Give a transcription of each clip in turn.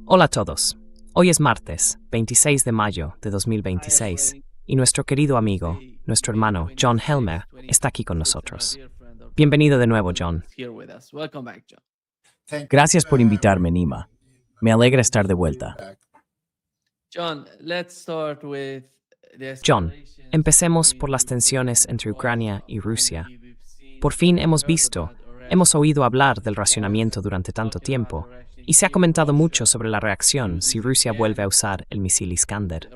Hola a todos. Hoy es martes, 26 de mayo de 2026, y nuestro querido amigo, nuestro hermano John Helmer, está aquí con nosotros. Bienvenido de nuevo, John. Gracias por invitarme, Nima. Me alegra estar de vuelta. John, empecemos por las tensiones entre Ucrania y Rusia. Por fin hemos oído hablar del racionamiento durante tanto tiempo, y se ha comentado mucho sobre la reacción si Rusia vuelve a usar el misil Iskander.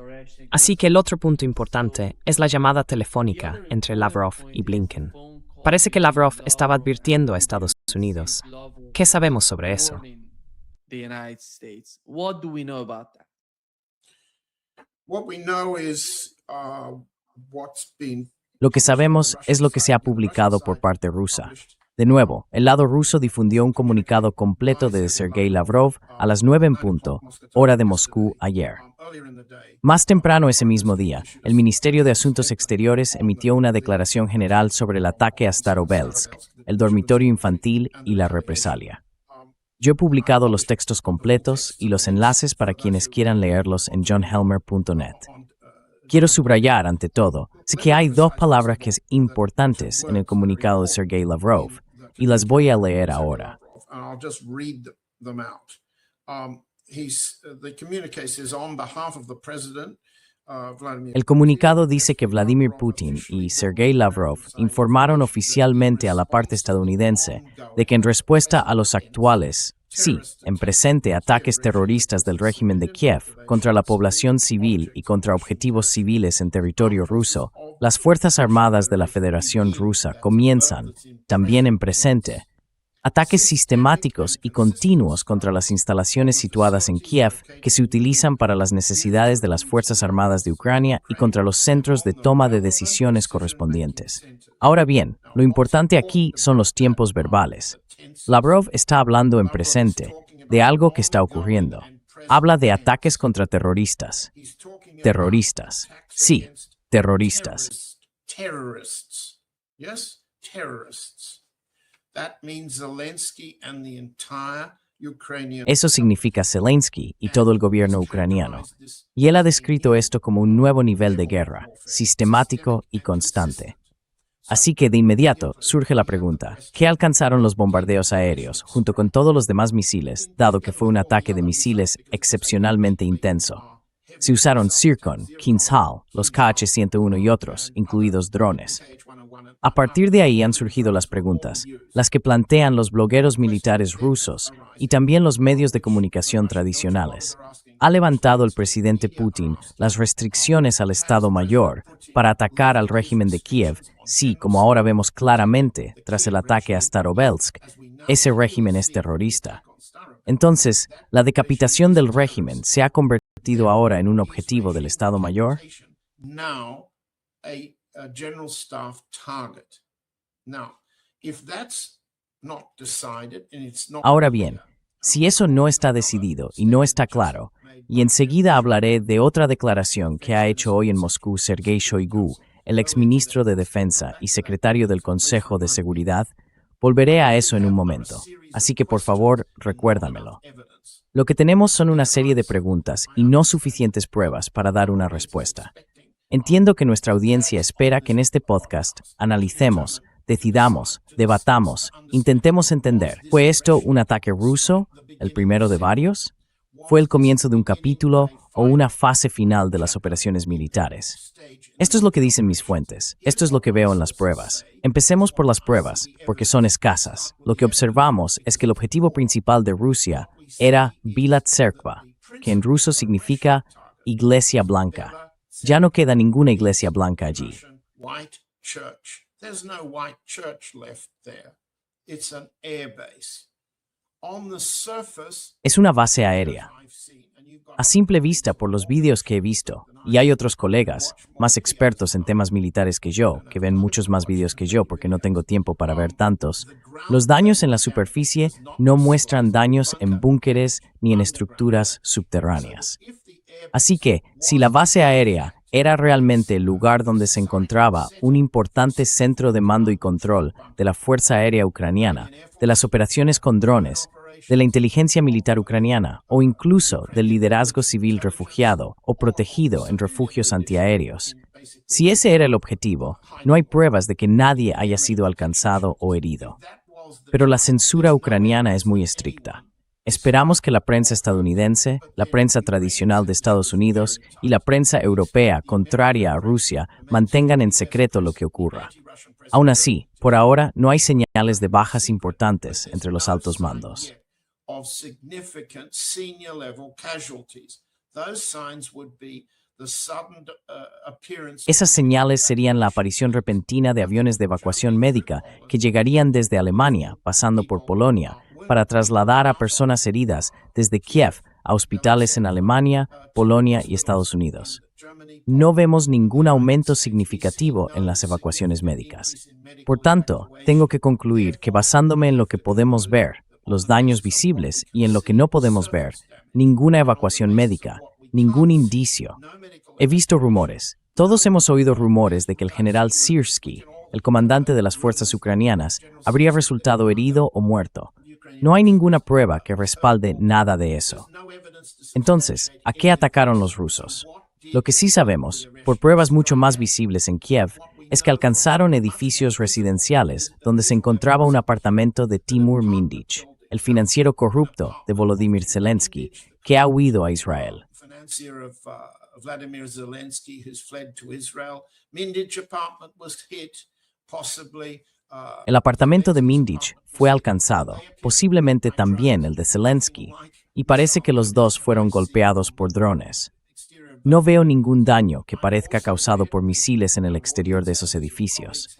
Así que el otro punto importante es la llamada telefónica entre Lavrov y Blinken. Parece que Lavrov estaba advirtiendo a Estados Unidos. ¿Qué sabemos sobre eso? Lo que sabemos es lo que se ha publicado por parte rusa. De nuevo, el lado ruso difundió un comunicado completo de Sergei Lavrov a las 9 en punto, hora de Moscú, ayer. Más temprano ese mismo día, el Ministerio de Asuntos Exteriores emitió una declaración general sobre el ataque a Starovelsk, el dormitorio infantil y la represalia. Yo he publicado los textos completos y los enlaces para quienes quieran leerlos en johnhelmer.net. Quiero subrayar, ante todo, que hay dos palabras que es importantes en el comunicado de Sergei Lavrov, y las voy a leer ahora. El comunicado dice que Vladimir Putin y Sergei Lavrov informaron oficialmente a la parte estadounidense de que en respuesta a los actuales, en presente ataques terroristas del régimen de Kiev contra la población civil y contra objetivos civiles en territorio ruso, las Fuerzas Armadas de la Federación Rusa comienzan, también en presente, ataques sistemáticos y continuos contra las instalaciones situadas en Kiev que se utilizan para las necesidades de las Fuerzas Armadas de Ucrania y contra los centros de toma de decisiones correspondientes. Ahora bien, lo importante aquí son los tiempos verbales. Lavrov está hablando en presente de algo que está ocurriendo. Habla de ataques contra terroristas. Terroristas. Sí, terroristas. Eso significa Zelensky y todo el gobierno ucraniano. Y él ha descrito esto como un nuevo nivel de guerra, sistemático y constante. Así que de inmediato surge la pregunta, ¿qué alcanzaron los bombardeos aéreos junto con todos los demás misiles, dado que fue un ataque de misiles excepcionalmente intenso? Se usaron Zircon, Kinzhal, los Kh-101 y otros, incluidos drones. A partir de ahí han surgido las preguntas, las que plantean los blogueros militares rusos y también los medios de comunicación tradicionales. ¿Ha levantado el presidente Putin las restricciones al Estado Mayor para atacar al régimen de Kiev si, como ahora vemos claramente, tras el ataque a Starovelsk, ese régimen es terrorista? Entonces, ¿la decapitación del régimen se ha convertido ahora en un objetivo del Estado Mayor? Ahora bien, si eso no está decidido y no está claro, y enseguida hablaré de otra declaración que ha hecho hoy en Moscú Sergei Shoigu, el exministro de Defensa y secretario del Consejo de Seguridad, volveré a eso en un momento, así que por favor recuérdamelo. Lo que tenemos son una serie de preguntas y no suficientes pruebas para dar una respuesta. Entiendo que nuestra audiencia espera que en este podcast analicemos, decidamos, debatamos, intentemos entender. ¿Fue esto un ataque ruso, el primero de varios? ¿Fue el comienzo de un capítulo o una fase final de las operaciones militares? Esto es lo que dicen mis fuentes. Esto es lo que veo en las pruebas. Empecemos por las pruebas, porque son escasas. Lo que observamos es que el objetivo principal de Rusia era Bila Tserkva, que en ruso significa Iglesia Blanca. Ya no queda ninguna iglesia blanca allí. Es una base aérea. A simple vista, por los vídeos que he visto, y hay otros colegas, más expertos en temas militares que yo, que ven muchos más vídeos que yo porque no tengo tiempo para ver tantos, los daños en la superficie no muestran daños en búnkeres ni en estructuras subterráneas. Así que, si la base aérea era realmente el lugar donde se encontraba un importante centro de mando y control de la Fuerza Aérea Ucraniana, de las operaciones con drones, de la inteligencia militar ucraniana o incluso del liderazgo civil refugiado o protegido en refugios antiaéreos. Si ese era el objetivo, no hay pruebas de que nadie haya sido alcanzado o herido. Pero la censura ucraniana es muy estricta. Esperamos que la prensa estadounidense, la prensa tradicional de Estados Unidos y la prensa europea contraria a Rusia mantengan en secreto lo que ocurra. Aún así, por ahora no hay señales de bajas importantes entre los altos mandos. Esas señales serían la aparición repentina de aviones de evacuación médica que llegarían desde Alemania, pasando por Polonia, para trasladar a personas heridas desde Kiev a hospitales en Alemania, Polonia y Estados Unidos. No vemos ningún aumento significativo en las evacuaciones médicas. Por tanto, tengo que concluir que basándome en lo que podemos ver, los daños visibles, y en lo que no podemos ver, ninguna evacuación médica, ningún indicio. He visto rumores. Todos hemos oído rumores de que el general Syrskyi, el comandante de las fuerzas ucranianas, habría resultado herido o muerto. No hay ninguna prueba que respalde nada de eso. Entonces, ¿a qué atacaron los rusos? Lo que sí sabemos, por pruebas mucho más visibles en Kiev, es que alcanzaron edificios residenciales donde se encontraba un apartamento de Timur Mindich, el financiero corrupto de Volodymyr Zelensky, que ha huido a Israel. El apartamento de Mindich fue alcanzado, posiblemente también el de Zelensky, y parece que los dos fueron golpeados por drones. No veo ningún daño que parezca causado por misiles en el exterior de esos edificios.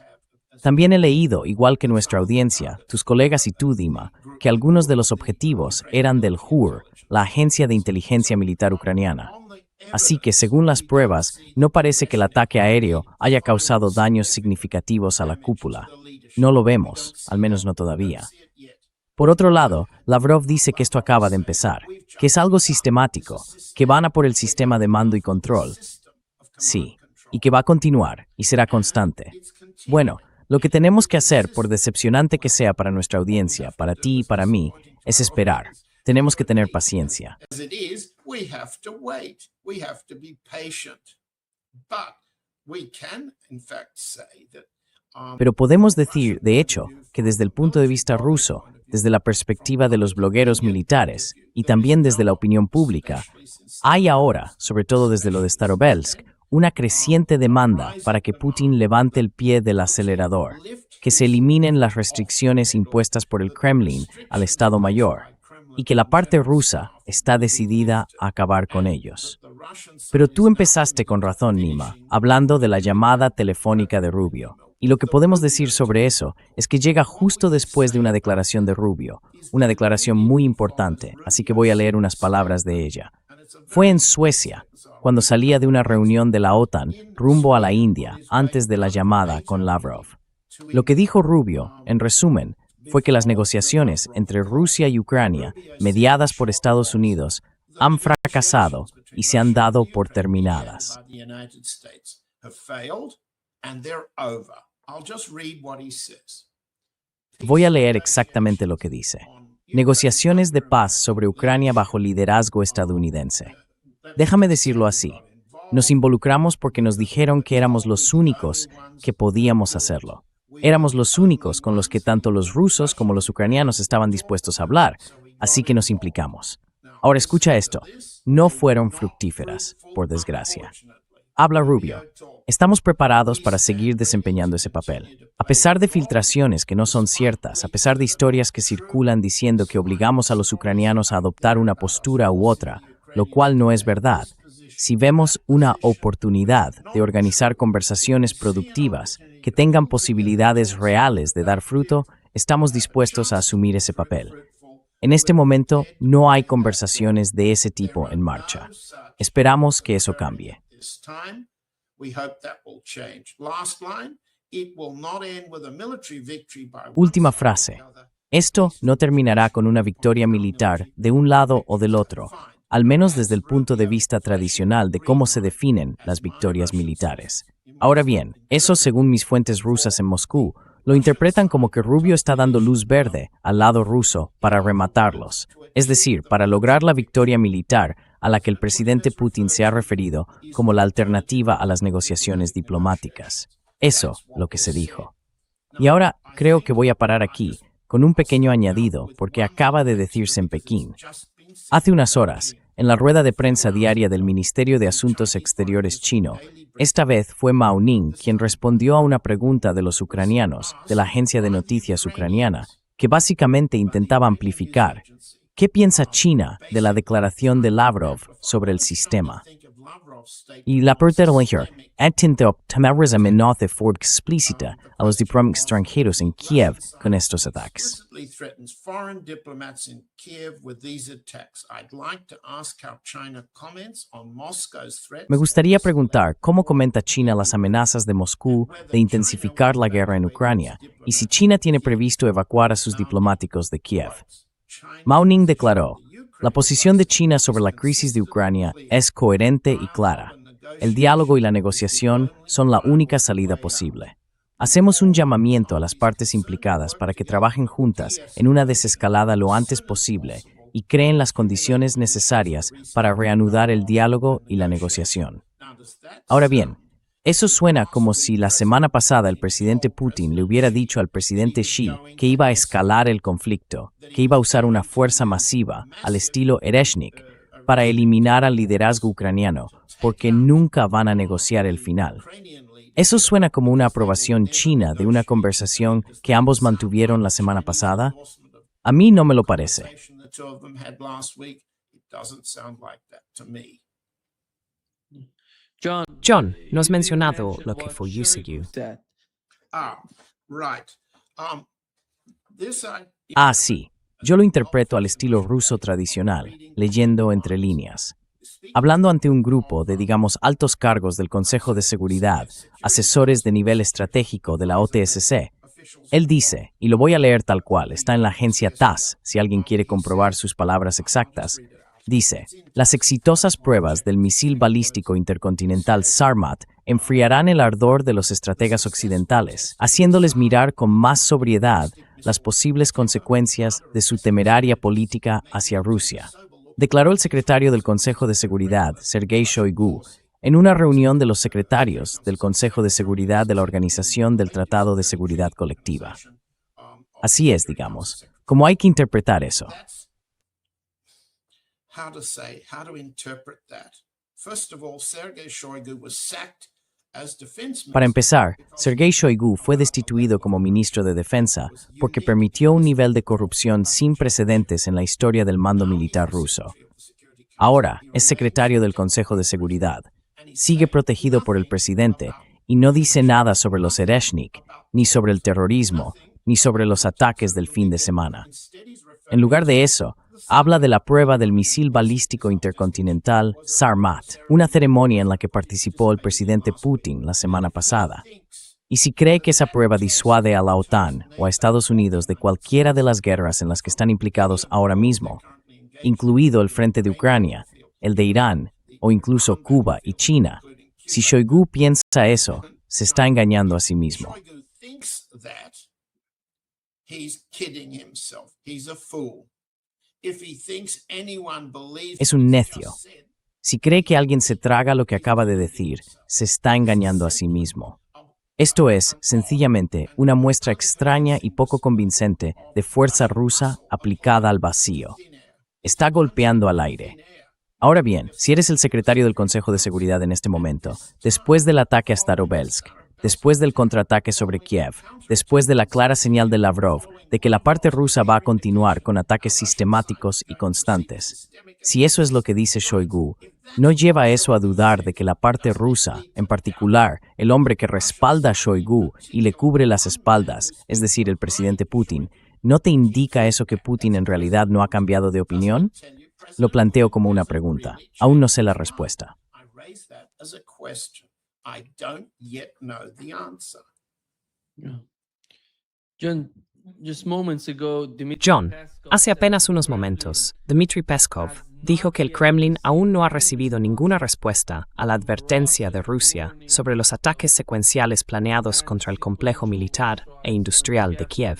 También he leído, igual que nuestra audiencia, tus colegas y tú, Dima, que algunos de los objetivos eran del GUR, la Agencia de Inteligencia Militar Ucraniana. Así que, según las pruebas, no parece que el ataque aéreo haya causado daños significativos a la cúpula. No lo vemos, al menos no todavía. Por otro lado, Lavrov dice que esto acaba de empezar, que es algo sistemático, que van a por el sistema de mando y control. Sí, y que va a continuar, y será constante. Bueno, lo que tenemos que hacer, por decepcionante que sea para nuestra audiencia, para ti y para mí, es esperar. Tenemos que tener paciencia. Pero podemos decir, de hecho, que desde el punto de vista ruso, desde la perspectiva de los blogueros militares y también desde la opinión pública, hay ahora, sobre todo desde lo de Starovelsk, una creciente demanda para que Putin levante el pie del acelerador, que se eliminen las restricciones impuestas por el Kremlin al Estado Mayor, y que la parte rusa está decidida a acabar con ellos. Pero tú empezaste con razón, Nima, hablando de la llamada telefónica de Rubio. Y lo que podemos decir sobre eso es que llega justo después de una declaración de Rubio, una declaración muy importante, así que voy a leer unas palabras de ella. Fue en Suecia, cuando salía de una reunión de la OTAN rumbo a la India, antes de la llamada con Lavrov. Lo que dijo Rubio, en resumen, fue que las negociaciones entre Rusia y Ucrania, mediadas por Estados Unidos, han fracasado y se han dado por terminadas. Voy a leer exactamente lo que dice. Negociaciones de paz sobre Ucrania bajo liderazgo estadounidense. Déjame decirlo así. Nos involucramos porque nos dijeron que éramos los únicos que podíamos hacerlo. Éramos los únicos con los que tanto los rusos como los ucranianos estaban dispuestos a hablar, así que nos implicamos. Ahora escucha esto. No fueron fructíferas, por desgracia. Habla Rubio. Estamos preparados para seguir desempeñando ese papel. A pesar de filtraciones que no son ciertas, a pesar de historias que circulan diciendo que obligamos a los ucranianos a adoptar una postura u otra, lo cual no es verdad, si vemos una oportunidad de organizar conversaciones productivas que tengan posibilidades reales de dar fruto, estamos dispuestos a asumir ese papel. En este momento no hay conversaciones de ese tipo en marcha. Esperamos que eso cambie. Última frase. Esto no terminará con una victoria militar de un lado o del otro, al menos desde el punto de vista tradicional de cómo se definen las victorias militares. Ahora bien, eso, según mis fuentes rusas en Moscú, lo interpretan como que Rubio está dando luz verde al lado ruso para rematarlos, es decir, para lograr la victoria militar a la que el presidente Putin se ha referido como la alternativa a las negociaciones diplomáticas. Eso lo que se dijo. Y ahora creo que voy a parar aquí, con un pequeño añadido, porque acaba de decirse en Pekín. Hace unas horas, en la rueda de prensa diaria del Ministerio de Asuntos Exteriores chino, esta vez fue Mao Ning quien respondió a una pregunta de los ucranianos de la agencia de noticias ucraniana, que básicamente intentaba amplificar ¿qué piensa China de la declaración de Lavrov sobre el sistema? Y la pregunta era, ¿intentó tomar amenaza fuerte explícita a los diplomáticos extranjeros en Kiev con estos ataques? Me gustaría preguntar cómo comenta China las amenazas de Moscú de intensificar la guerra en Ucrania y si China tiene previsto evacuar a sus diplomáticos de Kiev. Mao Ning declaró, la posición de China sobre la crisis de Ucrania es coherente y clara. El diálogo y la negociación son la única salida posible. Hacemos un llamamiento a las partes implicadas para que trabajen juntas en una desescalada lo antes posible y creen las condiciones necesarias para reanudar el diálogo y la negociación. Ahora bien, eso suena como si la semana pasada el presidente Putin le hubiera dicho al presidente Xi que iba a escalar el conflicto, que iba a usar una fuerza masiva, al estilo Ereshnik, para eliminar al liderazgo ucraniano, porque nunca van a negociar el final. Eso suena como una aprobación china de una conversación que ambos mantuvieron la semana pasada. A mí no me lo parece. John, no has mencionado lo que fue Yuseyu. Sí. Yo lo interpreto al estilo ruso tradicional, leyendo entre líneas. Hablando ante un grupo de, digamos, altos cargos del Consejo de Seguridad, asesores de nivel estratégico de la OTSC, él dice, y lo voy a leer tal cual, está en la agencia TASS, si alguien quiere comprobar sus palabras exactas, dice, las exitosas pruebas del misil balístico intercontinental Sarmat enfriarán el ardor de los estrategas occidentales, haciéndoles mirar con más sobriedad las posibles consecuencias de su temeraria política hacia Rusia, declaró el secretario del Consejo de Seguridad, Sergei Shoigu, en una reunión de los secretarios del Consejo de Seguridad de la Organización del Tratado de Seguridad Colectiva. Así es, digamos, como hay que interpretar eso. Para empezar, Sergei Shoigu fue destituido como ministro de Defensa porque permitió un nivel de corrupción sin precedentes en la historia del mando militar ruso. Ahora es secretario del Consejo de Seguridad, sigue protegido por el presidente y no dice nada sobre los Ereshnik, ni sobre el terrorismo, ni sobre los ataques del fin de semana. En lugar de eso, habla de la prueba del misil balístico intercontinental Sarmat, una ceremonia en la que participó el presidente Putin la semana pasada. Y si cree que esa prueba disuade a la OTAN o a Estados Unidos de cualquiera de las guerras en las que están implicados ahora mismo, incluido el frente de Ucrania, el de Irán o incluso Cuba y China, si Shoigu piensa eso, se está engañando a sí mismo. Es un necio. Si cree que alguien se traga lo que acaba de decir, se está engañando a sí mismo. Esto es, sencillamente, una muestra extraña y poco convincente de fuerza rusa aplicada al vacío. Está golpeando al aire. Ahora bien, si eres el secretario del Consejo de Seguridad en este momento, después del ataque a Starovelsk, después del contraataque sobre Kiev, después de la clara señal de Lavrov de que la parte rusa va a continuar con ataques sistemáticos y constantes, si eso es lo que dice Shoigu, ¿no lleva eso a dudar de que la parte rusa, en particular el hombre que respalda a Shoigu y le cubre las espaldas, es decir, el presidente Putin, no te indica eso que Putin en realidad no ha cambiado de opinión? Lo planteo como una pregunta. Aún no sé la respuesta. John, hace apenas unos momentos, Dmitry Peskov, dijo que el Kremlin aún no ha recibido ninguna respuesta a la advertencia de Rusia sobre los ataques secuenciales planeados contra el complejo militar e industrial de Kiev.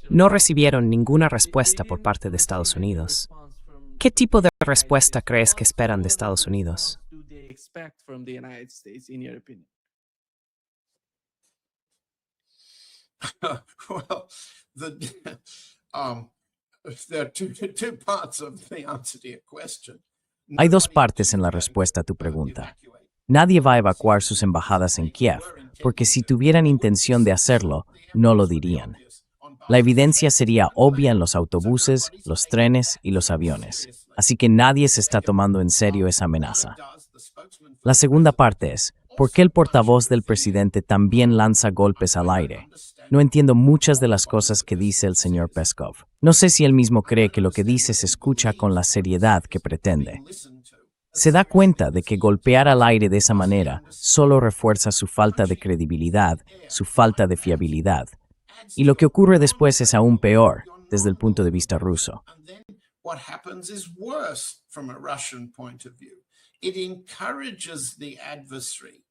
No recibieron ninguna respuesta por parte de Estados Unidos. ¿Qué tipo de respuesta crees que esperan de Estados Unidos? Well, um, there are two parts of the answer to your question. Hay dos partes en la respuesta a tu pregunta. Nadie va a evacuar sus embajadas en Kiev, porque si tuvieran intención de hacerlo, no lo dirían. La evidencia sería obvia en los autobuses, los trenes y los aviones, así que nadie se está tomando en serio esa amenaza. La segunda parte es, ¿por qué el portavoz del presidente también lanza golpes al aire? No entiendo muchas de las cosas que dice el señor Peskov. No sé si él mismo cree que lo que dice se escucha con la seriedad que pretende. Se da cuenta de que golpear al aire de esa manera solo refuerza su falta de credibilidad, su falta de fiabilidad. Y lo que ocurre después es aún peor, desde el punto de vista ruso. What happens is worse from a Russian point of view. It encourages the adversary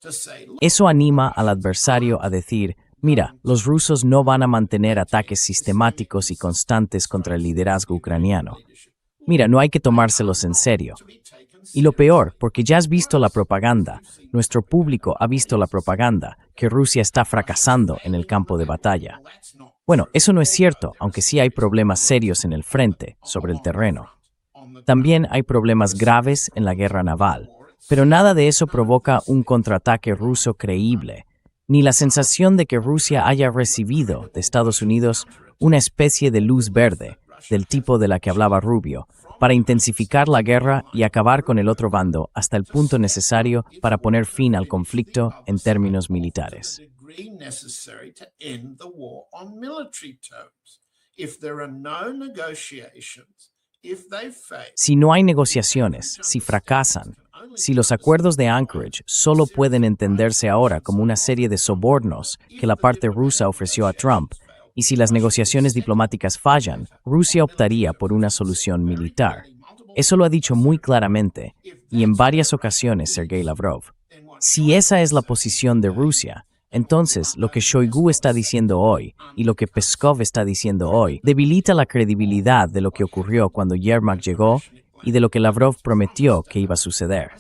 to say, Eso anima al adversario a decir, mira, los rusos no van a mantener ataques sistemáticos y constantes contra el liderazgo ucraniano. Mira, no hay que tomárselos en serio. Y lo peor, porque ya has visto la propaganda, nuestro público ha visto la propaganda, que Rusia está fracasando en el campo de batalla. Bueno, eso no es cierto, aunque sí hay problemas serios en el frente, sobre el terreno. También hay problemas graves en la guerra naval, pero nada de eso provoca un contraataque ruso creíble, ni la sensación de que Rusia haya recibido de Estados Unidos una especie de luz verde, del tipo de la que hablaba Rubio, para intensificar la guerra y acabar con el otro bando hasta el punto necesario para poner fin al conflicto en términos militares. necessary to end the war on military terms. If there are no negotiations, if they fail, Si no hay negociaciones, si fracasan, si los acuerdos de Anchorage solo pueden entenderse ahora como una serie de sobornos que la parte rusa ofreció a Trump, y si las negociaciones diplomáticas fallan, Rusia optaría por una solución militar. Eso lo ha dicho muy claramente, y en varias ocasiones Sergei Lavrov. Si esa es la posición de Rusia, entonces lo que Shoigu está diciendo hoy y lo que Peskov está diciendo hoy debilita la credibilidad de lo que ocurrió cuando Yermak llegó y de lo que Lavrov prometió que iba a suceder.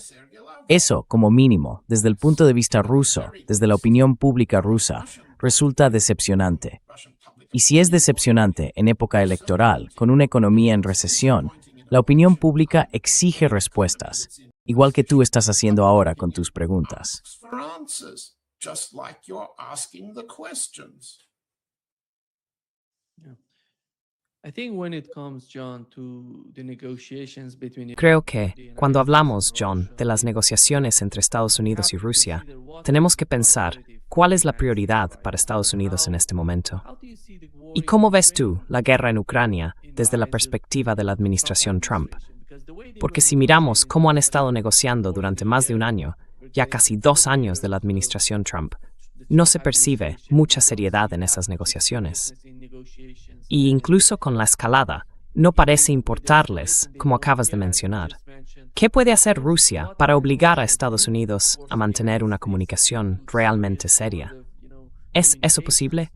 Eso, como mínimo, desde el punto de vista ruso, desde la opinión pública rusa, resulta decepcionante. Y si es decepcionante en época electoral, con una economía en recesión, la opinión pública exige respuestas, igual que tú estás haciendo ahora con tus preguntas. for answers, just like you're asking the questions. I think when it comes, John, to the negotiations between Creo que, cuando hablamos, John, de las negociaciones entre Estados Unidos y Rusia, tenemos que pensar cuál es la prioridad para Estados Unidos en este momento. ¿Y cómo ves tú la guerra en Ucrania desde la perspectiva de la administración Trump? Porque si miramos cómo han estado negociando durante más de un año, ya casi 2 años de la administración Trump, no se percibe mucha seriedad en esas negociaciones. Y incluso con la escalada, no parece importarles, como acabas de mencionar. ¿Qué puede hacer Rusia para obligar a Estados Unidos a mantener una comunicación realmente seria? ¿Es eso posible?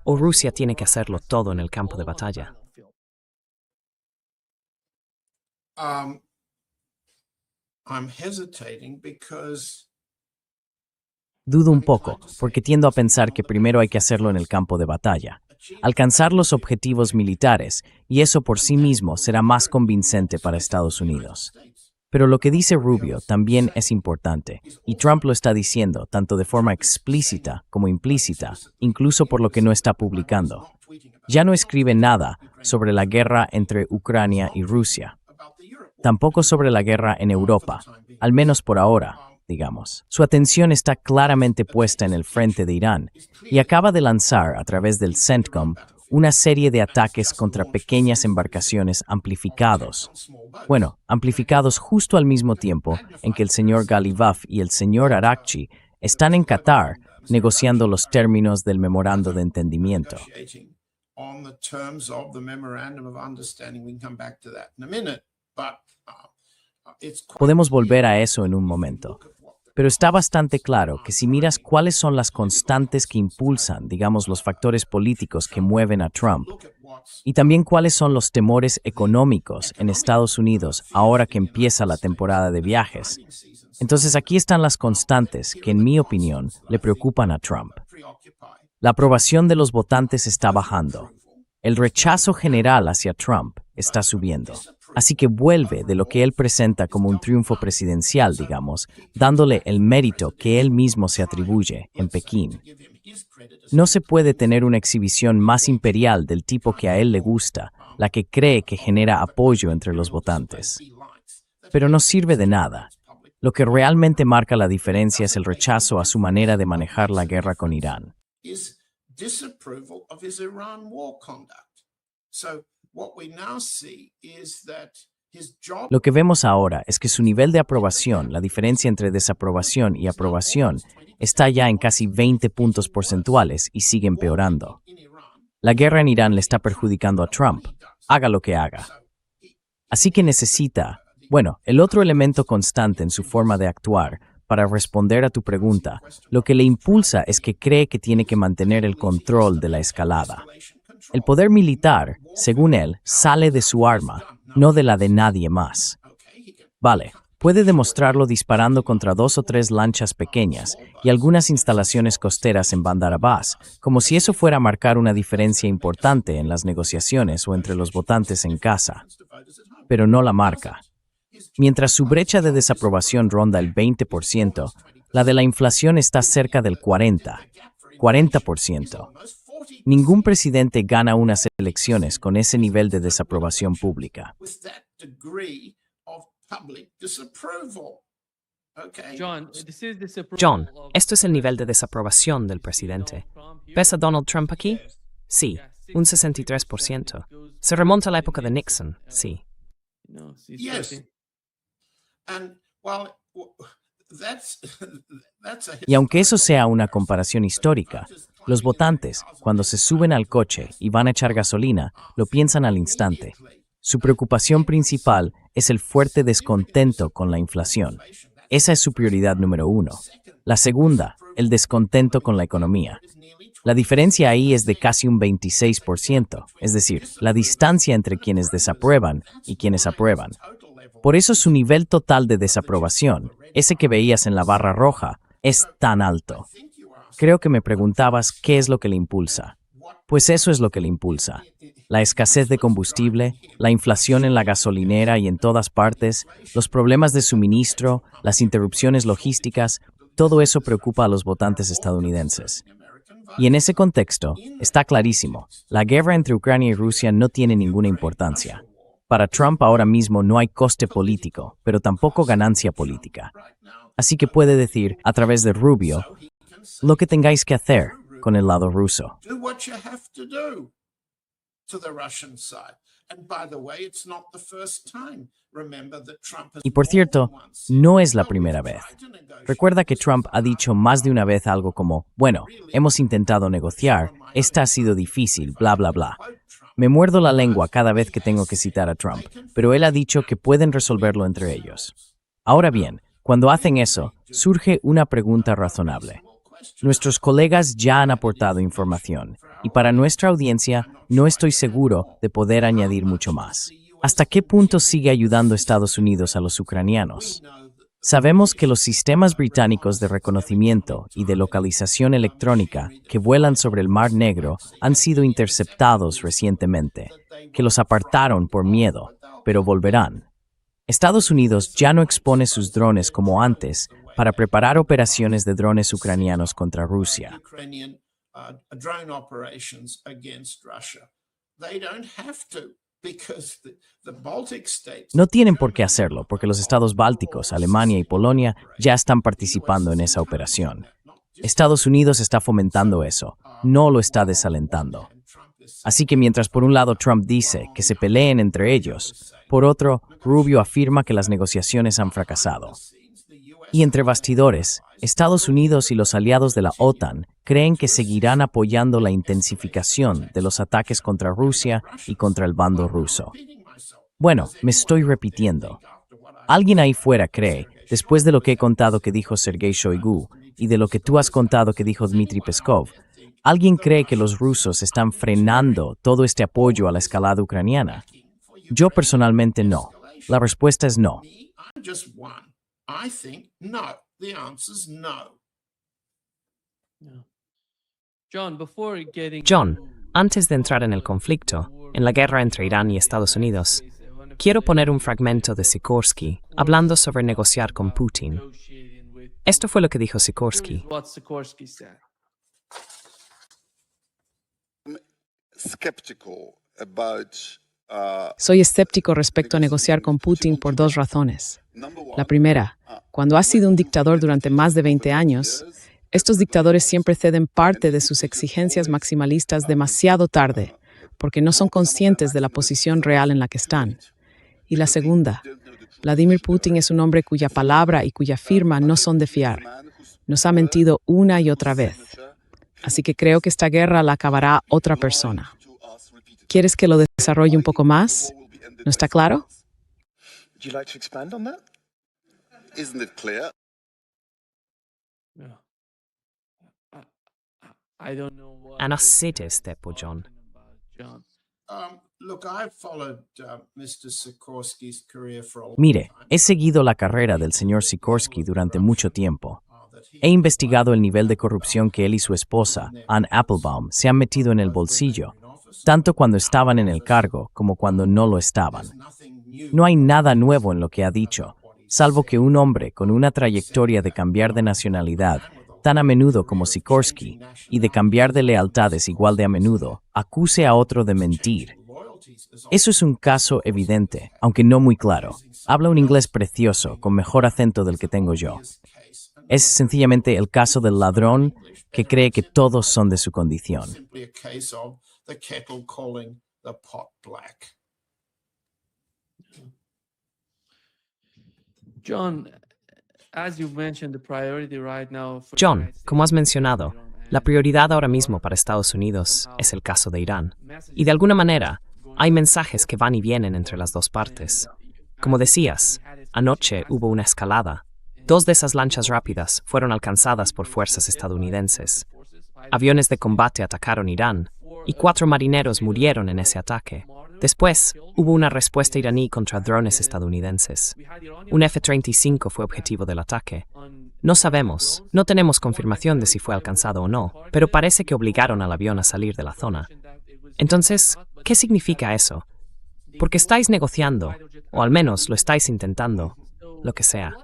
¿O Rusia tiene que hacerlo todo en el campo de batalla? I'm hesitating because Dudo un poco, porque tiendo a pensar que primero hay que hacerlo en el campo de batalla. Alcanzar los objetivos militares, y eso por sí mismo será más convincente para Estados Unidos. Pero lo que dice Rubio también es importante, y Trump lo está diciendo tanto de forma explícita como implícita, incluso por lo que no está publicando. Ya no escribe nada sobre la guerra entre Ucrania y Rusia, tampoco sobre la guerra en Europa, al menos por ahora, digamos. Su atención está claramente puesta en el frente de Irán y acaba de lanzar a través del CENTCOM una serie de ataques contra pequeñas embarcaciones amplificados. Bueno, amplificados justo al mismo tiempo en que el señor Galivov y el señor Arakchi están en Qatar negociando los términos del memorando de entendimiento. negotiating on the terms of the memorandum of understanding. We can come back to that in a minute. But it's quite Podemos clear volver a eso en un momento. look at what the Pero está bastante claro que si miras cuáles son las constantes que impulsan, digamos, los factores políticos que mueven a Trump, look at what's y también cuáles son los temores económicos en Estados Unidos ahora que empieza la temporada de viajes, entonces aquí están las constantes que, en mi opinión, le preocupan a Trump. preoccupied. La aprobación de los votantes está bajando. El rechazo general hacia Trump está subiendo. Así que vuelve de lo que él presenta como un triunfo presidencial, digamos, dándole el mérito que él mismo se atribuye en Pekín. Give him his credit as No se puede tener una exhibición más imperial del tipo que a él le gusta, la que cree que genera apoyo entre los votantes. he likes. Pero no sirve de nada. Lo que realmente marca la diferencia es el rechazo a su manera de manejar la guerra con Irán. Is disapproval of his Iran war conduct. So what we now see is that his job Lo que vemos ahora es que su nivel de aprobación, la diferencia entre desaprobación y aprobación, está ya en casi 20 puntos porcentuales y sigue empeorando. in Iran. La guerra en Irán le está perjudicando a Trump, haga lo que haga. Así que necesita, bueno, el otro elemento constante en su forma de actuar, para responder a tu pregunta, lo que le impulsa es que cree que tiene que mantener el control de la escalada. El poder militar, según él, sale de su arma, no de la de nadie más. Vale, puede demostrarlo disparando contra 2 o 3 lanchas pequeñas y algunas instalaciones costeras en Bandar Abbas, como si eso fuera a marcar una diferencia importante en las negociaciones o entre los votantes en casa. Pero no la marca. Mientras su brecha de desaprobación ronda el 20%, la de la inflación está cerca del 40%. Ningún presidente gana unas elecciones con ese nivel de desaprobación pública. With that degree of public disapproval. Okay. John, this is disapproval John, of esto es el nivel de desaprobación del presidente. Trump here. ¿Ves a Donald Trump aquí? Sí, un 63%. Se remonta a la época de Nixon, sí. No, sí, Yes. sí. And well, that's that's a Y aunque eso sea una comparación histórica, los votantes, cuando se suben al coche y van a echar gasolina, lo piensan al instante. Su preocupación principal es el fuerte descontento con la inflación. Esa es su prioridad número 1. La segunda, el descontento con la economía. La diferencia ahí es de casi un 26%, es decir, la distancia entre quienes desaprueban y quienes aprueban. Por eso su nivel total de desaprobación, ese que veías en la barra roja, es tan alto. Creo que me preguntabas qué es lo que le impulsa. Pues eso es lo que le impulsa. La escasez de combustible, la inflación en la gasolinera y en todas partes, los problemas de suministro, las interrupciones logísticas, todo eso preocupa a los votantes estadounidenses. Y en ese contexto, está clarísimo, la guerra entre Ucrania y Rusia no tiene ninguna importancia. Para Trump ahora mismo no hay coste político, pero tampoco ganancia política. Así que puede decir, a través de Rubio, lo que tengáis que hacer con el lado ruso. do what you have to do to the Russian side. And by the way, it's not the first time. Remember that Trump has Y por cierto, more than once no es la said, primera "Well, vez. we've tried to negotiate Recuerda que Trump ha dicho más de una vez algo como, bueno, hemos intentado negociar, esta ha sido difícil, bla, bla, bla. Me muerdo la lengua cada vez que tengo que citar a Trump, pero él ha dicho que pueden resolverlo entre ellos. Ahora bien, cuando hacen eso, surge una pregunta razonable. Nuestros colegas ya han aportado información, y para nuestra audiencia no estoy seguro de poder añadir mucho más. ¿Hasta qué punto sigue ayudando Estados Unidos a los ucranianos? Sabemos que los sistemas británicos de reconocimiento y de localización electrónica que vuelan sobre el Mar Negro han sido interceptados recientemente, que los apartaron por miedo, pero volverán. Estados Unidos ya no expone sus drones como antes para preparar operaciones de drones ucranianos contra Rusia. Ukrainian drone operations against Russia. They don't have to because the Baltic states No tienen por qué hacerlo, porque los estados bálticos, Alemania y Polonia, ya están participando en esa operación. Estados Unidos está fomentando eso, no lo está desalentando. Así que mientras por un lado Trump dice que se peleen entre ellos, por otro, Rubio afirma que las negociaciones han fracasado. Y entre bastidores, Estados Unidos y los aliados de la OTAN creen que seguirán apoyando la intensificación de los ataques contra Rusia y contra el bando ruso. Bueno, me estoy repitiendo. Alguien ahí fuera cree, después de lo que he contado que dijo Sergei Shoigu y de lo que tú has contado que dijo Dmitry Peskov, alguien cree que los rusos están frenando todo este apoyo a la escalada ucraniana. Yo personalmente no. La respuesta es no. I'm just one. I think no. The answer's no. Yeah. John, before getting John, to antes de entrar en el conflicto, en la guerra entre Irán y Estados Unidos, quiero poner un fragmento de Sikorsky hablando sobre negociar con Putin. negotiating with Esto fue lo que dijo Here is Sikorsky. what Sikorsky said. Skeptical about Soy escéptico respecto a negociar con Putin por dos razones. La primera, cuando has sido un dictador durante más de 20 años, estos dictadores siempre ceden parte de sus exigencias maximalistas demasiado tarde, porque no son conscientes de la posición real en la que están. Y la segunda, Vladimir Putin es un hombre cuya palabra y cuya firma no son de fiar. Nos ha mentido una y otra vez. Así que creo que esta guerra la acabará otra persona. ¿Quieres que lo desarrolle un poco más? ¿No está claro? Would you like to expand on that? Isn't it clear? Yeah. I don't know what Anna you're sete stepo, John. talking about, John. Look, I've followed Mr. Sikorsky's career for a long Mire, time. he seguido la carrera del señor Sikorsky durante mucho tiempo. That he He investigado el nivel de corrupción que él y su esposa, Ann Applebaum, se han metido en el bolsillo, tanto cuando estaban en el cargo como cuando no lo estaban. nothing new. No hay nada nuevo en lo que ha dicho, salvo que un hombre con una trayectoria de cambiar de nacionalidad tan a menudo como Sikorsky y de cambiar de lealtades igual de a menudo, acuse a otro de mentir. Eso es un caso evidente, aunque no muy claro. Habla un inglés precioso, con mejor acento del que tengo yo. Es sencillamente el caso del ladrón que cree que todos son de su condición. Simply a case of the kettle calling the pot black. John, as you mentioned, the priority right now for the John, United States como has is mencionado, Iran, la and prioridad ahora mismo para Estados Unidos es el caso de Irán. Y de alguna manera, hay mensajes que van y vienen entre las dos partes. Como decías, anoche hubo una escalada. 2 de esas lanchas rápidas fueron alcanzadas por fuerzas estadounidenses. Aviones de combate atacaron Irán y 4 marineros murieron en ese ataque. Después, hubo una respuesta iraní contra drones estadounidenses. Un F-35 fue objetivo del ataque. No sabemos, no tenemos confirmación de si fue alcanzado o no, pero parece que obligaron al avión a salir de la zona. Entonces, ¿qué significa eso? Porque estáis negociando, o al menos lo estáis intentando, lo que sea.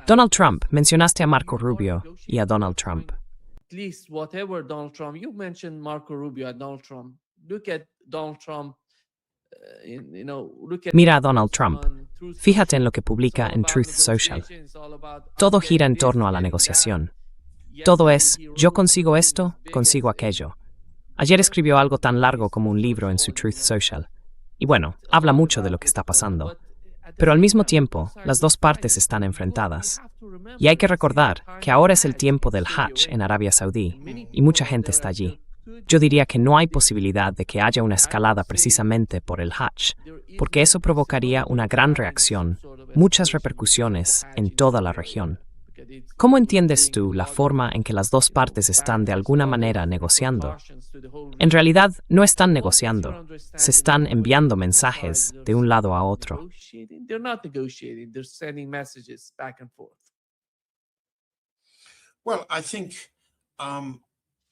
Donald Trump, mencionaste a Marco Rubio y a Donald Trump. At least whatever Donald Trump, you mentioned Marco Rubio and Donald Trump. Look at Donald Trump. Look at Mira a Donald Trump. on Truth Fíjate en lo que Social. publica It's all en about Truth Social. negotiation, it's all about Todo us gira en getting torno a this, la getting negociación. that. Todo Yesterday es, he yo wrote consigo the esto, biggest consigo aquello. Ayer escribió algo tan largo como un libro en su Truth Social. Y bueno, habla mucho de lo que está pasando. Pero al mismo tiempo, las dos partes están enfrentadas. Y hay que recordar que ahora es el tiempo del Hajj en Arabia Saudí, y mucha gente está allí. Yo diría que no hay posibilidad de que haya una escalada precisamente por el Hajj, porque eso provocaría una gran reacción, muchas repercusiones en toda la región. ¿Cómo entiendes tú la forma en que las dos partes están de alguna manera negociando? En realidad, no están negociando, se están enviando mensajes de un lado a otro. They're not negotiating, they're sending messages back and forth. Well, I think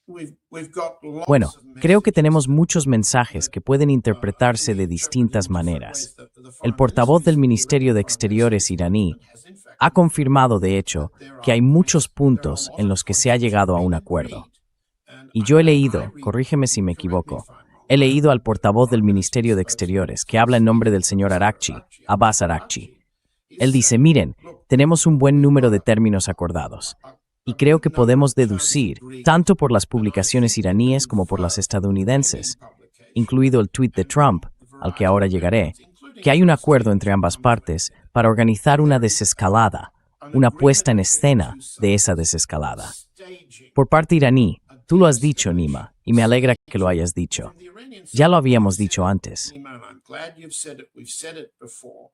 we've got lots Bueno, of creo que messages tenemos muchos mensajes que pueden interpretarse de distintas maneras. El portavoz del Ministerio de Exteriores iraní ha confirmado, de hecho, que hay muchos puntos en los que se ha llegado a un acuerdo. Y yo he leído, corrígeme si me equivoco, he leído al portavoz del Ministerio de Exteriores que habla en nombre del señor Arakchi, Abbas Arakchi. Él dice, miren, tenemos un buen número de términos acordados. Y creo que podemos deducir, tanto por las publicaciones iraníes como por las estadounidenses, incluido el tuit de Trump, al que ahora llegaré, que hay un acuerdo entre ambas partes para organizar una desescalada, una puesta en escena de esa desescalada. Por parte iraní, Tú lo has dicho, Nima, y me alegra que lo hayas dicho. Ya lo habíamos dicho antes. I'm glad you've said it. We've said it before.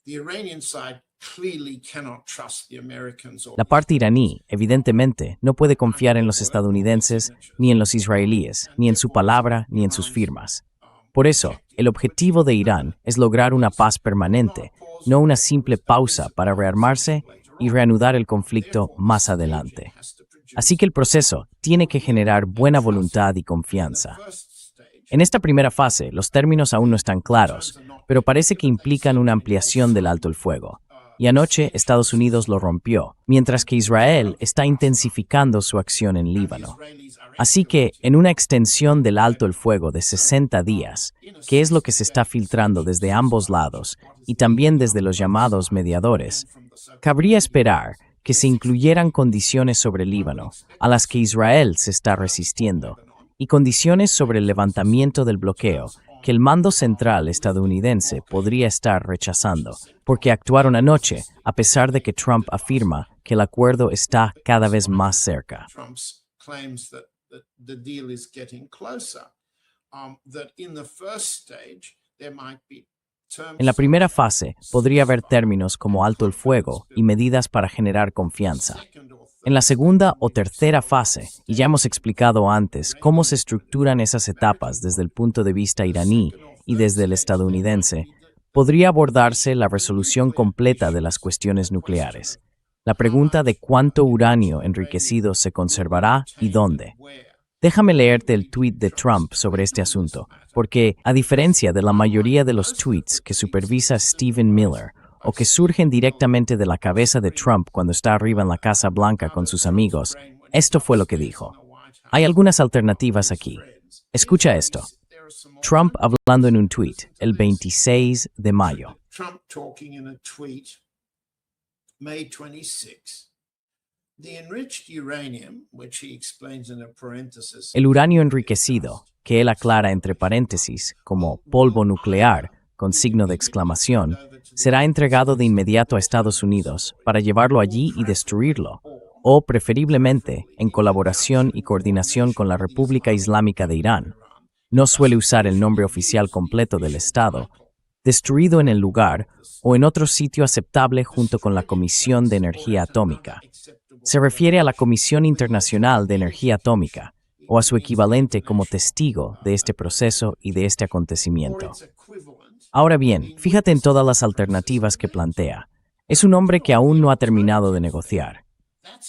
The Iranian side clearly cannot trust the Americans. La parte iraní, evidentemente, no puede confiar en los estadounidenses, ni en los israelíes, ni en su palabra, ni en sus firmas. Por eso, el objetivo de Irán es lograr una paz permanente, no una simple pausa para rearmarse y reanudar el conflicto más adelante. Así que el proceso tiene que generar buena voluntad y confianza. En esta primera fase, los términos aún no están claros, pero parece que implican una ampliación del alto el fuego. Y anoche Estados Unidos lo rompió, mientras que Israel está intensificando su acción en Líbano. Así que, en una extensión del alto el fuego de 60 días, que es lo que se está filtrando desde ambos lados y también desde los llamados mediadores, cabría esperar que se incluyeran condiciones sobre Líbano, a las que Israel se está resistiendo, y condiciones sobre el levantamiento del bloqueo que el mando central estadounidense podría estar rechazando, porque actuaron anoche, a pesar de que Trump afirma que el acuerdo está cada vez más cerca. Trump's claims that the deal is getting closer. That in the first stage there might be terms. En la primera fase, podría haber términos como alto el fuego y medidas para generar confianza. En la segunda o tercera fase, y ya hemos explicado antes cómo se estructuran esas etapas desde el punto de vista iraní y desde el estadounidense, podría abordarse la resolución completa de las cuestiones nucleares. La pregunta de cuánto uranio enriquecido se conservará y dónde. Déjame leerte el tuit de Trump sobre este asunto, porque, a diferencia de la mayoría de los tweets que supervisa Stephen Miller, o que surgen directamente de la cabeza de Trump cuando está arriba en la Casa Blanca con sus amigos, esto fue lo que dijo. Hay algunas alternativas aquí. Escucha esto. Trump hablando en un tweet el 26 de mayo. Trump talking in a tweet, May 26. The enriched uranium, which he explains in a parenthesis, El uranio enriquecido, que él aclara entre paréntesis como polvo nuclear, con signo de exclamación, será entregado de inmediato a Estados Unidos para llevarlo allí y destruirlo, o preferiblemente en colaboración y coordinación con la República Islámica de Irán. No suele usar el nombre oficial completo del Estado, destruido en el lugar o en otro sitio aceptable junto con la Comisión de Energía Atómica. Se refiere a la Comisión Internacional de Energía Atómica, o a su equivalente como testigo de este proceso y de este acontecimiento. Ahora bien, fíjate en todas las alternativas que plantea. Es un hombre que aún no ha terminado de negociar.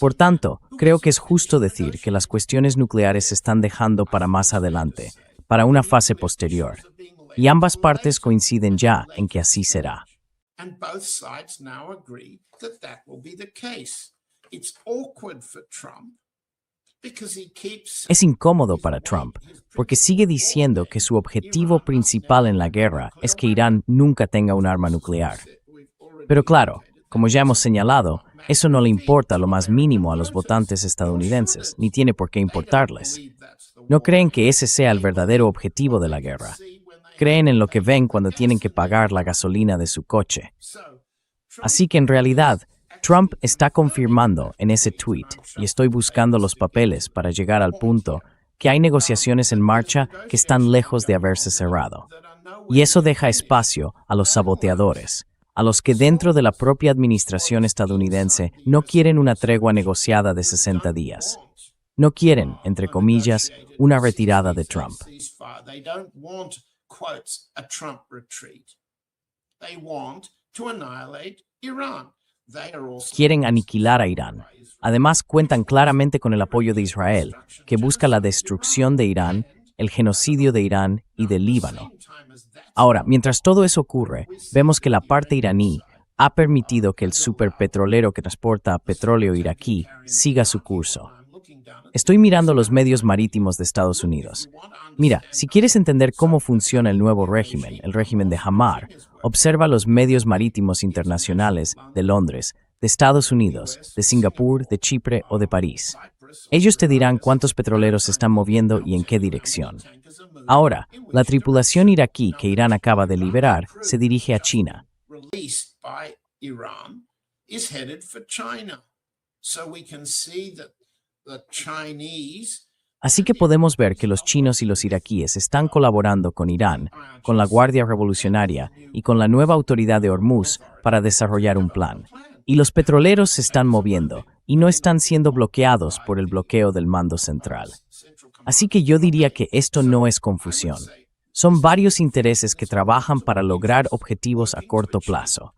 Por tanto, creo que es justo decir que las cuestiones nucleares se están dejando para más adelante, para una fase posterior. Y ambas partes coinciden ya en que así será. and both sides now agree that that will be the case. It's awkward for Trump because he keeps Es incómodo para Trump, porque sigue diciendo que su objetivo principal en la guerra es que Irán nunca tenga un arma nuclear. Pero claro, como ya hemos señalado, eso no le importa lo más mínimo a los votantes estadounidenses, ni tiene por qué importarles. No creen que ese sea el verdadero objetivo de la guerra. Creen en lo que ven cuando tienen que pagar la gasolina de su coche. Así que en realidad, Trump está confirmando en ese tweet, y estoy buscando los papeles para llegar al punto, que hay negociaciones en marcha que están lejos de haberse cerrado. Y eso deja espacio a los saboteadores, a los que dentro de la propia administración estadounidense no quieren una tregua negociada de 60 días. No quieren, entre comillas, una retirada de Trump. They don't want, quotes, a Trump retreat. They want to annihilate Iran. They are also Quieren aniquilar a Irán. Además, cuentan claramente con el apoyo de Israel, que busca la destrucción de Irán, el genocidio de Irán y del Líbano. Ahora, mientras todo eso ocurre, vemos que la parte iraní ha permitido que el superpetrolero que transporta petróleo iraquí siga su curso. Estoy mirando los medios marítimos de Estados Unidos. Mira, si quieres entender cómo funciona el nuevo régimen, el régimen de Hamar, observa los medios marítimos internacionales de Londres, de Estados Unidos, de Singapur, de Chipre o de París. Ellos te dirán cuántos petroleros se están moviendo y en qué dirección. Ahora, la tripulación iraquí que Irán acaba de liberar se dirige a China. released by Iran is headed for China. So we can see that the Chinese Así que podemos ver que los chinos y los iraquíes están colaborando con Irán, con la Guardia Revolucionaria y con la nueva autoridad de Hormuz para desarrollar un plan. Y los petroleros se están moviendo y no están siendo bloqueados por el bloqueo del mando central. Así que yo diría que esto no es confusión. Son varios intereses que trabajan para lograr objetivos a corto plazo.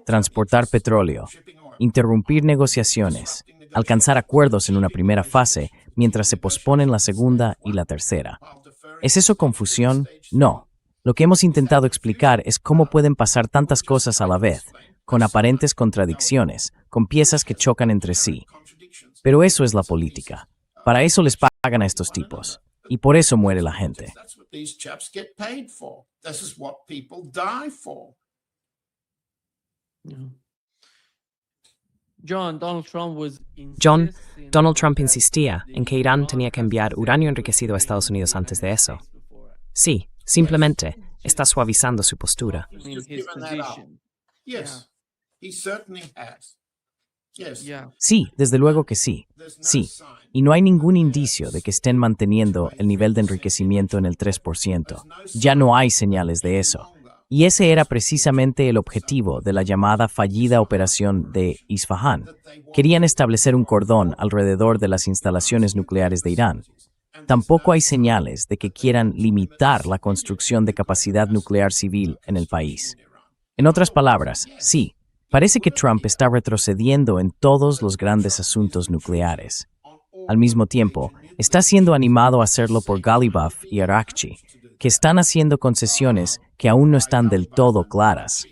Transportar petróleo, interrumpir negociaciones, alcanzar acuerdos en una primera fase mientras se posponen la segunda y la tercera. ¿Es eso confusión? No. Lo que hemos intentado explicar es cómo pueden pasar tantas cosas a la vez, con aparentes contradicciones, con piezas que chocan entre sí. Pero eso es la política. Para eso les pagan a estos tipos. Y por eso muere la gente. That's what these chaps get paid for. This is what people die for. Yeah. John, Donald Trump insistía en que Irán tenía que enviar uranio enriquecido a Estados Unidos antes de eso. Sí, simplemente está suavizando su postura. He's given that up. Yes, he certainly has. Yes. Yeah. Sí, desde luego que sí. Sí. Y no hay ningún indicio de que estén manteniendo el nivel de enriquecimiento en el 3%. Ya no hay señales de eso. Y ese era precisamente el objetivo de la llamada fallida operación de Isfahán. Querían establecer un cordón alrededor de las instalaciones nucleares de Irán. Tampoco hay señales de que quieran limitar la construcción de capacidad nuclear civil en el país. En otras palabras, sí, parece que Trump está retrocediendo en todos los grandes asuntos nucleares. Al mismo tiempo, está siendo animado a hacerlo por Ghalibaf y Arakchi, que están haciendo concesiones que aún no están del todo claras.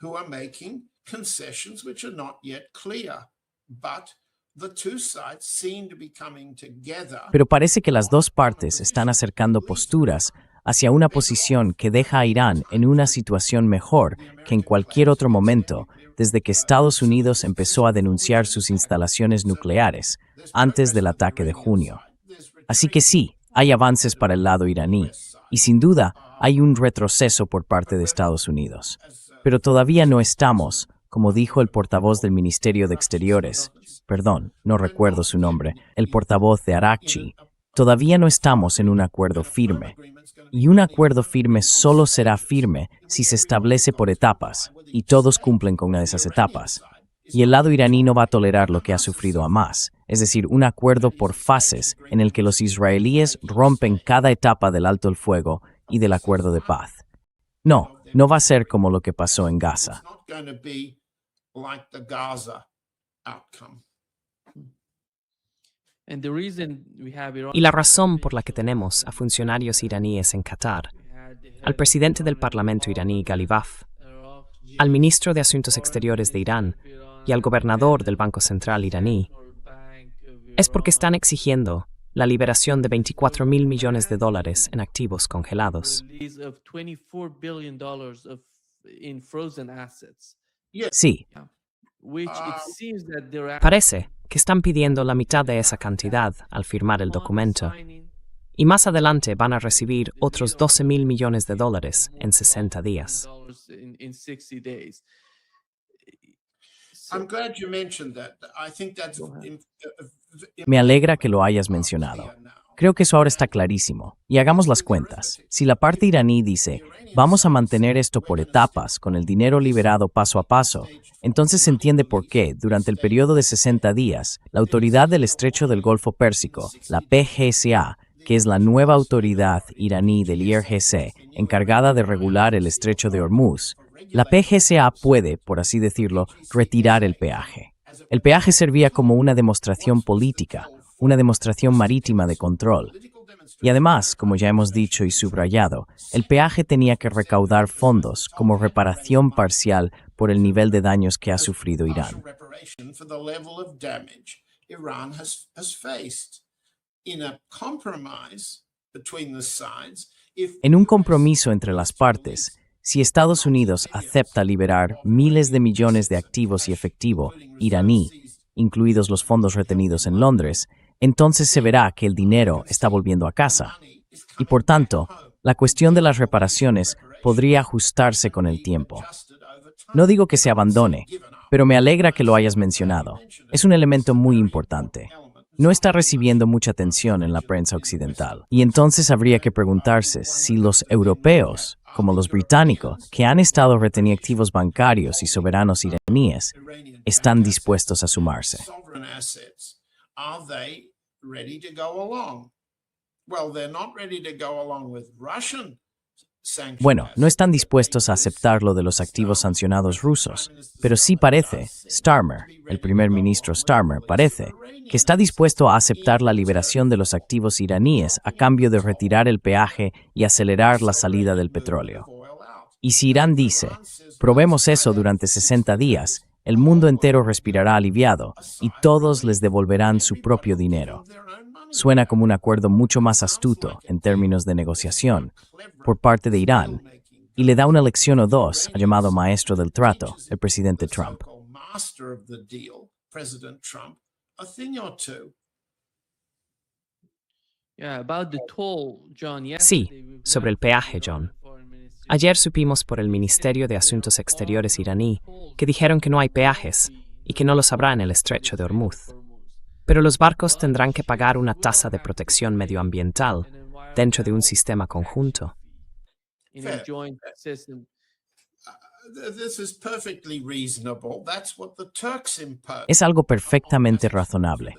Who are making concessions which are not yet clear, but the two sides seem to be coming together. Pero parece que las dos partes están acercando posturas hacia una posición que deja a Irán en una situación mejor que en cualquier otro momento desde que Estados Unidos empezó a denunciar sus instalaciones nucleares antes del ataque de junio. Así que sí, hay avances para el lado iraní, y sin duda hay un retroceso por parte de Estados Unidos. Pero todavía no estamos, como dijo el portavoz del Ministerio de Exteriores, no recuerdo su nombre, el portavoz de Arakchi, todavía no estamos en un acuerdo firme. Y un acuerdo firme solo será firme si se establece por etapas, y todos cumplen con una de esas etapas. Y el lado iraní no va a tolerar lo que ha sufrido Hamás, es decir, un acuerdo por fases en el que los israelíes rompen cada etapa del alto el fuego y del acuerdo de paz. No, no va a ser como lo que pasó en Gaza. It's not going to be like the Gaza outcome. And the reason we have Iran Y la razón por la que tenemos a funcionarios iraníes en Qatar, al presidente del Parlamento iraní Ghalibaf, al ministro de Asuntos Exteriores de Irán y al gobernador del Banco Central iraní, es porque están exigiendo la liberación de $24,000 millones en activos congelados. release of $24 billion in frozen assets, Sí, which it seems that they're Parece que están pidiendo la mitad de esa cantidad al firmar el documento, y más adelante van a recibir otros $12,000 millones en 60 días. in 60 days. I'm glad you mentioned that. I think that's me alegra que lo hayas mencionado. Creo que eso ahora está clarísimo. Y hagamos las cuentas. Si la parte iraní dice, vamos a mantener esto por etapas, con el dinero liberado paso a paso, entonces se entiende por qué, durante el periodo de 60 días, la autoridad del Estrecho del Golfo Pérsico, la PGSA, que es la nueva autoridad iraní del IRGC, encargada de regular el Estrecho de Hormuz, la PGSA puede, por así decirlo, retirar el peaje. El peaje servía como una demostración política, una demostración marítima de control. Y además, como ya hemos dicho y subrayado, el peaje tenía que recaudar fondos como reparación parcial por el nivel de daños que ha sufrido Irán. reparation for the level of damage Iran has faced. In a compromise between the sides, if En un compromiso entre las partes, si Estados Unidos acepta liberar miles de millones de activos y efectivo iraní, incluidos los fondos retenidos en Londres, entonces se verá que el dinero está volviendo a casa. Y por tanto, la cuestión de las reparaciones podría ajustarse con el tiempo. No digo que se abandone, pero me alegra que lo hayas mencionado. Es un elemento muy importante. no está recibiendo mucha atención en la prensa occidental. Y entonces habría que preguntarse si los europeos, como los británicos, que han estado reteniendo activos bancarios y soberanos iraníes, están dispuestos a sumarse. Sovereign assets, are they ready to go along? Well, they're not ready to go along with Russian sanctions. Bueno, no están dispuestos a aceptar lo de los activos sancionados rusos, pero sí parece, Starmer, el primer ministro Starmer, parece que está dispuesto a aceptar la liberación de los activos iraníes a cambio de retirar el peaje y acelerar la salida del petróleo. Y si Irán dice, probemos eso durante 60 días, el mundo entero respirará aliviado y todos les devolverán su propio dinero. Suena como un acuerdo mucho más astuto en términos de negociación por parte de Irán y le da una lección o dos al llamado maestro del trato, el presidente Trump. Master of the deal, President Trump, a thing or two. Yeah, about the toll, John. Sí, sobre el peaje, John. Ayer supimos por el Ministerio de Asuntos Exteriores iraní que dijeron que no hay peajes y que no los habrá en el estrecho de Hormuz. Pero los barcos tendrán que pagar una tasa de protección medioambiental dentro de un sistema conjunto. In a joint system. This is perfectly reasonable. That's what the Turks impose. Es algo perfectamente razonable.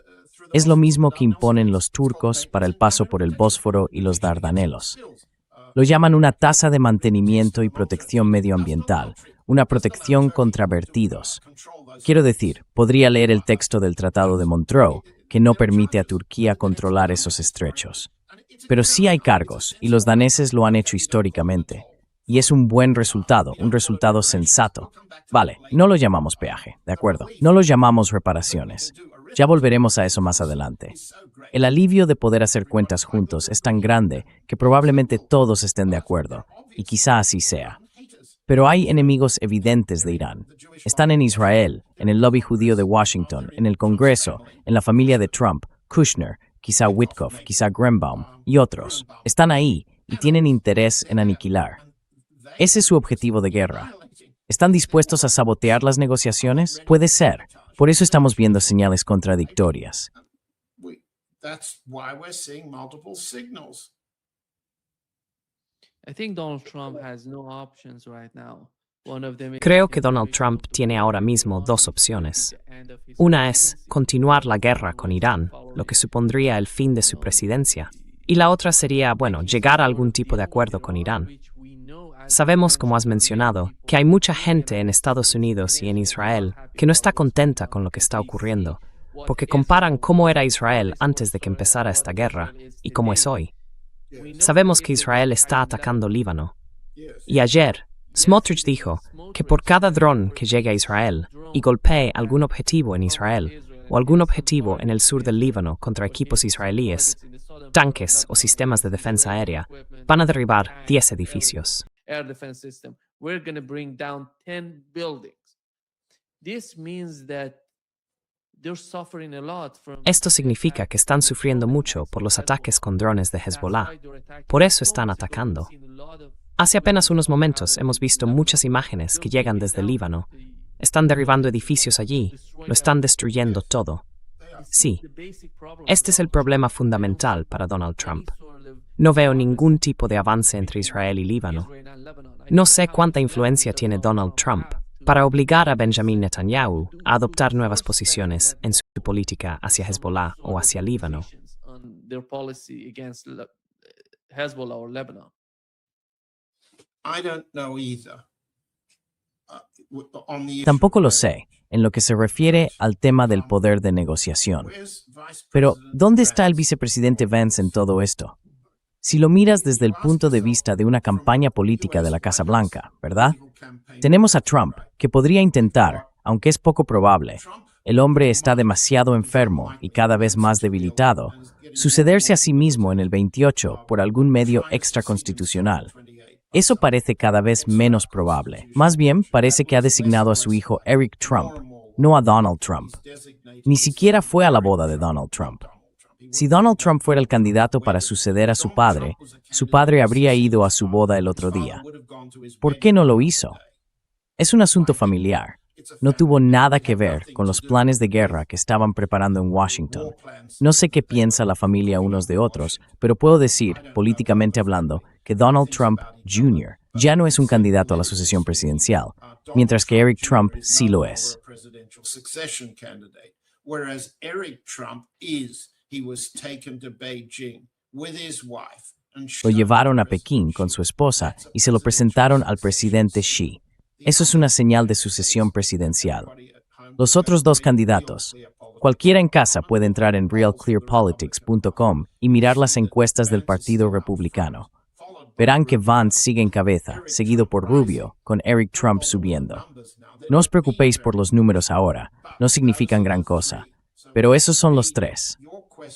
Es lo mismo que imponen los turcos para el paso por el Bósforo y los Dardanelos. Lo llaman una tasa de mantenimiento y protección medioambiental, una protección contra vertidos. Quiero decir, podría leer el texto del Tratado de Montreux, que no permite a Turquía controlar esos estrechos. Pero sí hay cargos, y los daneses lo han hecho históricamente. Y es un buen resultado, un resultado sensato. Vale, no lo llamamos peaje, ¿de acuerdo? No lo llamamos reparaciones. Ya volveremos a eso más adelante. El alivio de poder hacer cuentas juntos es tan grande que probablemente todos estén de acuerdo, y quizá así sea. Pero hay enemigos evidentes de Irán. Están en Israel, en el lobby judío de Washington, en el Congreso, en la familia de Trump, Kushner, quizá Witkoff, quizá Greenbaum y otros. Están ahí y tienen interés en aniquilar. Ese es su objetivo de guerra. ¿Están dispuestos a sabotear las negociaciones? Puede ser. Por eso estamos viendo señales contradictorias. That's why we're seeing multiple signals. I think Donald Trump has no options right now. One of them is Creo que Donald Trump tiene ahora mismo dos opciones. Una es continuar la guerra con Irán, lo que supondría el fin de su presidencia. Y la otra sería, bueno, llegar a algún tipo de acuerdo con Irán. Sabemos, como has mencionado, que hay mucha gente en Estados Unidos y en Israel que no está contenta con lo que está ocurriendo, porque comparan cómo era Israel antes de que empezara esta guerra y cómo es hoy. Sabemos que Israel está atacando Líbano. Y ayer, Smotrich dijo que por cada dron que llegue a Israel y golpee algún objetivo en Israel o algún objetivo en el sur del Líbano contra equipos israelíes, tanques o sistemas de defensa aérea, van a derribar 10 edificios. air defense system. We're going to bring down 10 buildings. This means that they're suffering a lot from Esto significa que están sufriendo mucho por los ataques con drones de Hezbollah. Por eso están atacando. Hace apenas unos momentos hemos visto muchas imágenes que llegan desde Líbano. Están derribando edificios allí, lo están destruyendo todo. Sí, este es el problema fundamental para Donald Trump. No veo ningún tipo de avance entre Israel y Líbano. No sé cuánta influencia tiene Donald Trump para obligar a Benjamin Netanyahu a adoptar nuevas posiciones en su política hacia Hezbollah o hacia Líbano. I don't know either. On the issue Tampoco lo sé, en lo que se refiere al tema del poder de negociación. where's Vice Pero, President ¿dónde está el vicepresidente Vance en todo esto? Si lo miras desde el punto de vista de una campaña política de la Casa Blanca, ¿verdad? campaign? Tenemos a Trump, que podría intentar, aunque es poco probable, el hombre está demasiado enfermo y cada vez más debilitado, sucederse a sí mismo en el 28 por algún medio extraconstitucional. Eso parece cada vez menos probable. Más bien, parece que ha designado a su hijo Eric Trump, no a Donald Trump. Ni siquiera fue a la boda de Donald Trump. Si Donald Trump fuera el candidato para suceder a su padre habría ido a su boda el otro día. ¿Por qué no lo hizo? Es un asunto familiar. no tuvo nada que ver con los planes de guerra que estaban preparando en Washington. No sé qué piensa la familia unos de otros, pero puedo decir, políticamente hablando, que Donald Trump Jr. ya no es un candidato a la sucesión presidencial, mientras que Eric Trump sí lo es. Whereas Eric Trump he was taken to Beijing with his wife. Lo llevaron a Pekín con su esposa y se lo presentaron al presidente Xi. Eso es una señal de sucesión presidencial. Los otros dos candidatos. Cualquiera en casa puede entrar en realclearpolitics.com y mirar las encuestas del Partido Republicano. Verán que Vance sigue en cabeza, seguido por Rubio, con Eric Trump subiendo. No os preocupéis por los números ahora, no significan gran cosa. Pero esos son los tres.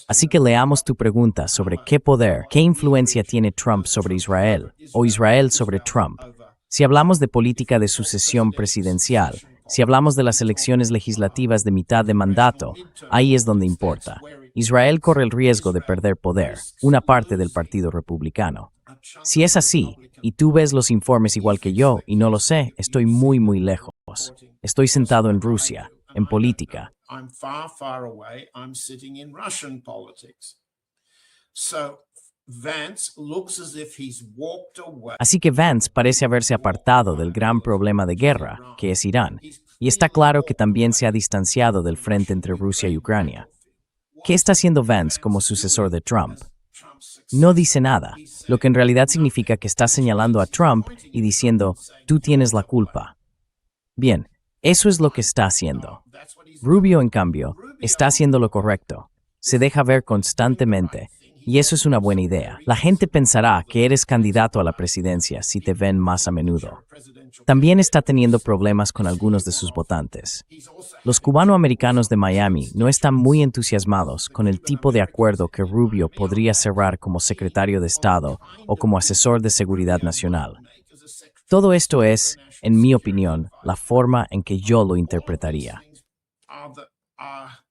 Así que leamos tu pregunta sobre qué poder, qué influencia tiene Trump sobre Israel, o Israel sobre Trump. Si hablamos de política de sucesión presidencial, si hablamos de las elecciones legislativas de mitad de mandato, ahí es donde importa. Israel corre el riesgo de perder poder, una parte del Partido Republicano. Si es así, y tú ves los informes igual que yo, y no lo sé, estoy muy, muy lejos. Estoy sentado en Rusia, en política. I'm far, far away. I'm sitting in Russian politics. So Vance looks as if he's walked away. Así que Vance parece haberse apartado del gran problema de guerra, que es Irán, y está claro que también se ha distanciado del frente entre Rusia y Ucrania. ¿Qué está haciendo Vance como sucesor de Trump? No dice nada, lo que en realidad significa que está señalando a Trump y diciendo, tú tienes la culpa. Bien, eso es lo que está haciendo. Rubio, en cambio, está haciendo lo correcto. Se deja ver constantemente, y eso es una buena idea. La gente pensará que eres candidato a la presidencia si te ven más a menudo. También está teniendo problemas con algunos de sus votantes. Los cubanoamericanos de Miami no están muy entusiasmados con el tipo de acuerdo que Rubio podría cerrar como secretario de Estado o como asesor de seguridad nacional. Todo esto es, en mi opinión, la forma en que yo lo interpretaría.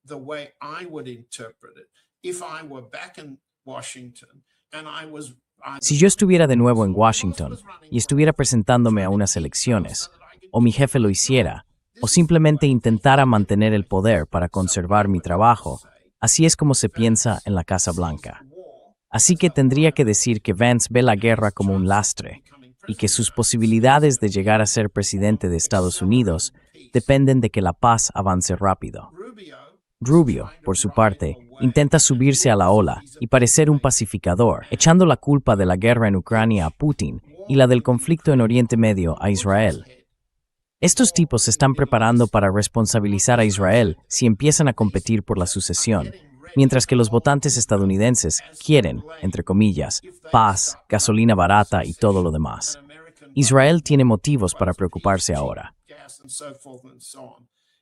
The way I would interpret it. If I were back in Washington and I was Si yo estuviera de nuevo en Washington y estuviera presentándome a unas elecciones, o mi jefe lo hiciera, o simplemente intentara mantener el poder para conservar mi trabajo, así es como se piensa en la Casa Blanca. Así que tendría que decir que Vance ve la guerra como un lastre y que sus posibilidades de llegar a ser presidente de Estados Unidos dependen de que la paz avance rápido. Rubio, por su parte, intenta subirse a la ola y parecer un pacificador, echando la culpa de la guerra en Ucrania a Putin y la del conflicto en Oriente Medio a Israel. Estos tipos se están preparando para responsabilizar a Israel si empiezan a competir por la sucesión, mientras que los votantes estadounidenses quieren, entre comillas, paz, gasolina barata y todo lo demás. Israel tiene motivos para preocuparse ahora.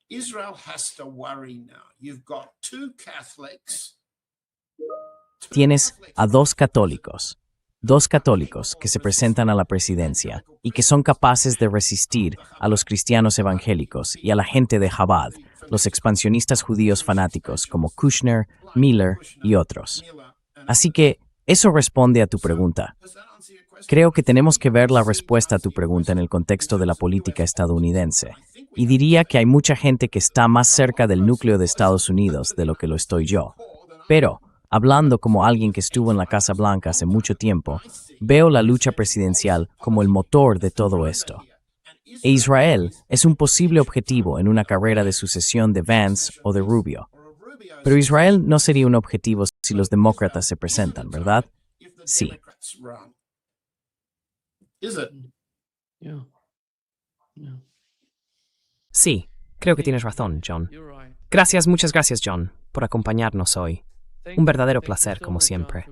Israel has to worry now. You've got two Catholics. Tienes a dos católicos que se presentan a la presidencia y que son capaces de resistir a los cristianos evangélicos y a la gente de Chabad, los expansionistas judíos fanáticos como Kushner, Miller y otros. Así que eso responde a tu pregunta. Creo que tenemos que ver la respuesta a tu pregunta en el contexto de la política estadounidense. Y diría que hay mucha gente que está más cerca del núcleo de Estados Unidos de lo que lo estoy yo. Pero, hablando como alguien que estuvo en la Casa Blanca hace mucho tiempo, veo la lucha presidencial como el motor de todo esto. E Israel es un posible objetivo en una carrera de sucesión de Vance o de Rubio. Pero Israel no sería un objetivo si los demócratas se presentan, ¿verdad? Sí. Sí, creo que tienes razón, John. Gracias, muchas gracias, John, por acompañarnos hoy. Un verdadero placer, como siempre.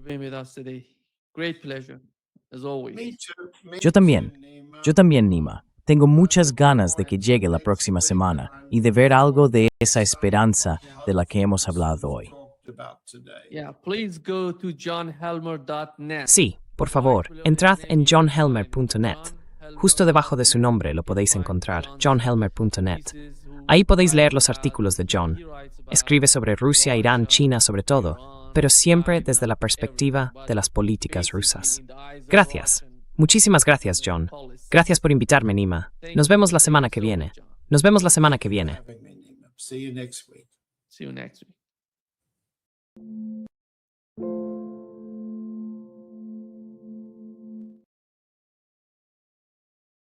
Yo también, Nima. Tengo muchas ganas de que llegue la próxima semana y de ver algo de esa esperanza de la que hemos hablado hoy. Sí, por favor, entrad en johnhelmer.net. Justo debajo de su nombre lo podéis encontrar, johnhelmer.net. Ahí podéis leer los artículos de John. Escribe sobre Rusia, Irán, China sobre todo, pero siempre desde la perspectiva de las políticas rusas. Gracias. Muchísimas gracias, John. Gracias por invitarme, Nima. Nos vemos la semana que viene. Nos vemos la semana que viene. having me, Nima. See you next week. See you next week.